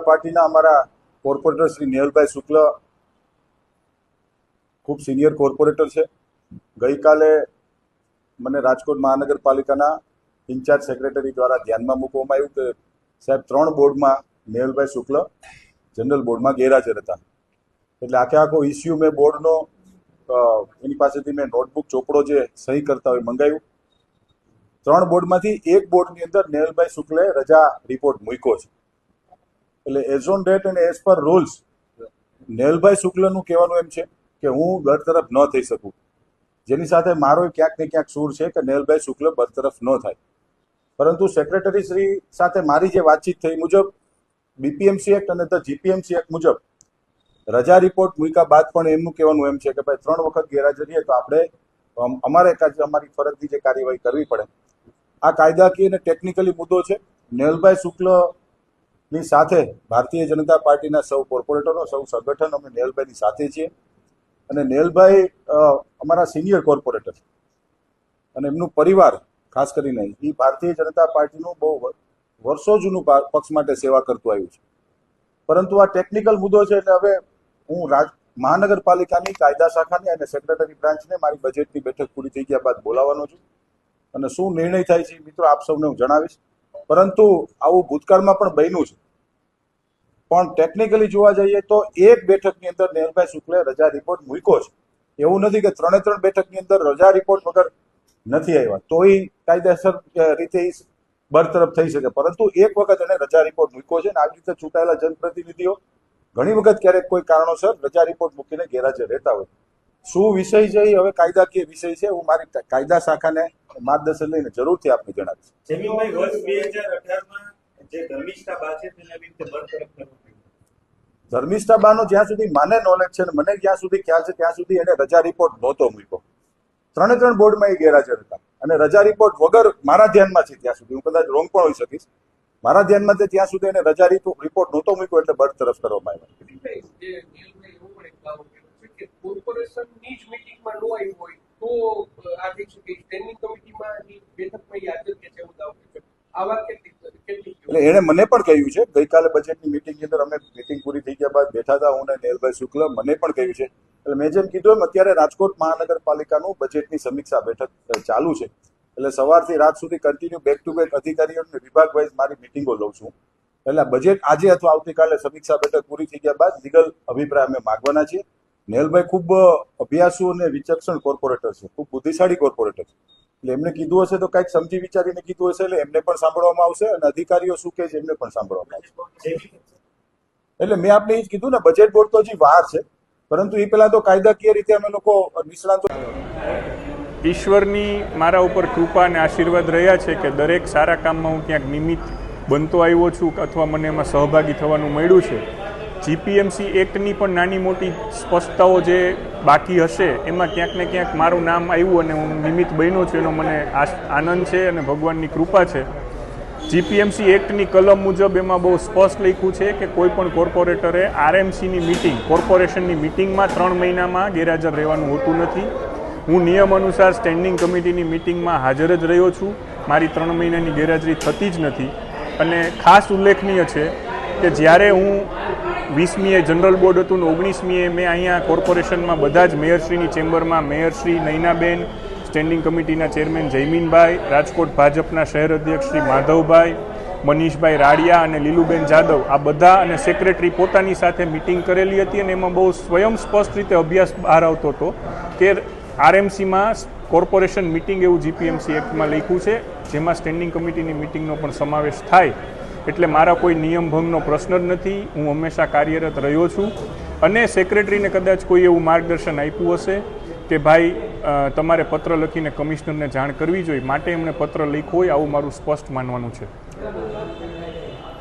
પાર્ટીના અમારા કોર્પોરેટર શ્રી નેહલભાઈ શુક્લ ખૂબ સિનિયર કોર્પોરેટર છે. ગઈકાલે મને રાજકોટ મહાનગરપાલિકાના ઇન્ચાર્જ સેક્રેટરી દ્વારા ધ્યાનમાં મૂકવામાં આવ્યું કે સાહેબ 3 બોર્ડમાં નેહલભાઈ શુક્લ જનરલ બોર્ડમાં ગેરહાજર હતા. એટલે આખો ઇસ્યુ મેં બોર્ડનો એની પાસેથી મેં નોટબુક ચોપડો જે સહી કરતા હોય મંગાવ્યું. 3 બોર્ડમાંથી એક બોર્ડની અંદર નેહલભાઈ શુક્લે રજા રિપોર્ટ મૂક્યો છે. એટલે એઝ ઓન ડેટ અને એઝ પર રૂલ્સ નેહલભાઈ શુક્લનું કહેવાનું એમ છે કે હું બરતરફ ન થઈ શકું, જેની સાથે મારો ક્યાંક ને ક્યાંક સૂર છે કે નેહલભાઈ શુક્લ બરતરફ ન થાય. પરંતુ સેક્રેટરી શ્રી સાથે મારી જે વાતચીત થઈ મુજબ બીપીએમસી એક્ટ અને જીપીએમસી એક્ટ મુજબ રજા રિપોર્ટ મૂક્યા બાદ પણ એમનું કહેવાનું એમ છે કે ભાઈ 3 વખત ગેરહાજર રહીએ તો આપણે અમારી ફરજની જે કાર્યવાહી કરવી પડે. આ કાયદાકીય અને ટેકનિકલી મુદ્દો છે. નેહલભાઈ શુક્લની સાથે ભારતીય જનતા પાર્ટીના સૌ કોર્પોરેટરો, સૌ સંગઠન અમે નેહલભાઈની સાથે છીએ. અને નેહલભાઈ અમારા સિનિયર કોર્પોરેટર અને એમનું પરિવાર ખાસ કરીને એ ભારતીય જનતા પાર્ટીનું બહુ વર્ષો જૂનું પક્ષ માટે સેવા કરતું આવ્યું છે. પરંતુ આ ટેકનિકલ મુદ્દો છે એટલે હવે હું મહાનગરપાલિકાની કાયદા શાખાની અને સેક્રેટરી બ્રાન્ચને મારી બજેટની બેઠક પૂરી થઈ ગયા બાદ બોલાવવાનો છું અને શું નિર્ણય થાય છે મિત્રો આપ સૌને હું જણાવીશ. પરંતુ આવું ભૂતકાળમાં પણ બન્યું છે. પણ ટેકનિકલી જોવા જઈએ તો એક બેઠકની અંદર નેહલભાઈ શુક્લે રજા રિપોર્ટ મૂક્યો છે. એવું નથી કે 3 બેઠકની અંદર રજા રિપોર્ટ વગર નથી આવ્યા તોય કાયદેસર રીતે બરતરફ થઈ શકે. પરંતુ એક વખત એને રજા રિપોર્ટ મૂક્યો છે અને આવી રીતે ચૂંટાયેલા જનપ્રતિનિધિઓ ઘણી વખત ક્યારેક કોઈ કારણોસર રજા રિપોર્ટ મૂકીને ગેરહાજર રહેતા હોય. શું વિષય છે એ હવે કાયદાકીય વિષય છે. હું મારી કાયદા શાખાને માર્ગદર્શન લઈને જરૂરથી આપને જણાવીશ. જમીનભાઈ, વર્ષ 2018માં જે ધર્મિષ્ઠા બા છે તેને આવી રીતે બરતરફ કરવું. ધર્મિષ્ઠા બાનો જ્યાં સુધી મને નોલેજ છે અને મને જ્યાં સુધી ખ્યાલ છે ત્યાં સુધી એને રજા રિપોર્ટ નહોતો મૂક્યો. 3 બોર્ડમાં એ ગેરહાજર હતા અને રજા રિપોર્ટ વગર મારા ધ્યાનમાં છે ત્યાં સુધી, હું કદાચ રોંગ પણ હોઈ શકીશ, મારા ધ્યાનમાં છે ત્યાં સુધી એને રજા રિપોર્ટ નહોતો મૂક્યો એટલે બરતરફ કરવામાં એટલે એને મને પણ કહ્યું છે. ગઈકાલે બજેટની મિટિંગની અંદર અમે મિટિંગ પૂરી થઈ ગયા બાદ બેઠા હતા હું અને નેહલભાઈ શુક્લ, મને પણ કહ્યું છે. એટલે મેં જેમ કીધું એમ અત્યારે રાજકોટ મહાનગરપાલિકાનું બજેટની સમીક્ષા બેઠક ચાલુ છે. એટલે સવારથી રાત સુધી કન્ટિન્યુ બેક ટુ બેક અધિકારીઓ અને વિભાગ વાઇઝ મારી મિટિંગો લઉં છું. એટલે બજેટ આજે અથવા આવતીકાલે સમીક્ષા બેઠક પૂરી થઈ ગયા બાદ લીગલ અભિપ્રાય અમે માગવાના છીએ. નેહલભાઈ ખૂબ અભ્યાસુ અને વિચક્ષણ કોર્પોરેટર છે, ખૂબ બુદ્ધિશાળી કોર્પોરેટર છે. એટલે એમને કીધું હશે તો કંઈક સમજી વિચારીને કીધું હશે એટલે એમને પણ સાંભળવામાં આવશે અને અધિકારીઓ શું કહે છે એમને પણ સાંભળવામાં આવશે. એટલે મેં આપને એ જ કીધું ને, બજેટ બોર્ડ તો હજી વાર છે, પરંતુ એ પહેલા તો કાયદાકીય રીતે અમે લોકો નિષ્ણાંતો. ઈશ્વરની મારા ઉપર કૃપા અને આશીર્વાદ રહ્યા છે કે દરેક સારા કામમાં હું ક્યાંક નિમિત્ત બનતો આવ્યો છું અથવા મને એમાં સહભાગી થવાનું મળ્યું છે. જીપીએમસી એક્ટની પણ નાની મોટી સ્પષ્ટતાઓ જે બાકી હશે એમાં ક્યાંક ને ક્યાંક મારું નામ આવ્યું અને હું નિમિત્ત બન્યો છું એનો મને આનંદ છે અને ભગવાનની કૃપા છે. જીપીએમસી એક્ટની કલમ મુજબ એમાં બહુ સ્પષ્ટ લખ્યું છે કે કોઈ પણ કોર્પોરેટરે આરએમસીની મિટિંગ, કોર્પોરેશનની મિટિંગમાં 3 મહિનામાં ગેરહાજર રહેવાનું હોતું નથી. હું નિયમ અનુસાર સ્ટેન્ડિંગ કમિટીની મિટિંગમાં હાજર જ રહ્યો છું. મારી 3 મહિનાની ગેરહાજરી થતી જ નથી. અને ખાસ ઉલ્લેખનીય છે કે જ્યારે હું 20મીએ જનરલ બોર્ડ હતું ને 19મીએ મેં અહીંયા કોર્પોરેશનમાં બધા જ મેયરશ્રીની ચેમ્બરમાં મેયરશ્રી નૈનાબેન, સ્ટેન્ડિંગ કમિટીના ચેરમેન જયમીનભાઈ, રાજકોટ ભાજપના શહેર અધ્યક્ષ શ્રી માધવભાઈ, મનીષભાઈ રાડિયા અને લીલુબેન જાદવ આ બધા અને સેક્રેટરી પોતાની સાથે મિટિંગ કરેલી હતી અને એમાં બહુ સ્વયં સ્પષ્ટ રીતે અભ્યાસ બહાર આવતો હતો કે આરએમસીમાં કોર્પોરેશન મિટિંગ એવું જીપીએમસી એક્ટમાં લખ્યું છે જેમાં સ્ટેન્ડિંગ કમિટીની મિટિંગનો પણ સમાવેશ થાય. એટલે મારા કોઈ નિયમ ભંગનો પ્રશ્ન જ નથી. હું હંમેશા કાર્યરત રહ્યો છું અને સેક્રેટરીને કદાચ કોઈ એવું માર્ગદર્શન આપ્યું હશે કે ભાઈ તમારે પત્ર લખીને કમિશનરને જાણ કરવી જોઈએ માટે એમણે પત્ર લખ્યો હોય આવું મારું સ્પષ્ટ માનવાનું છે.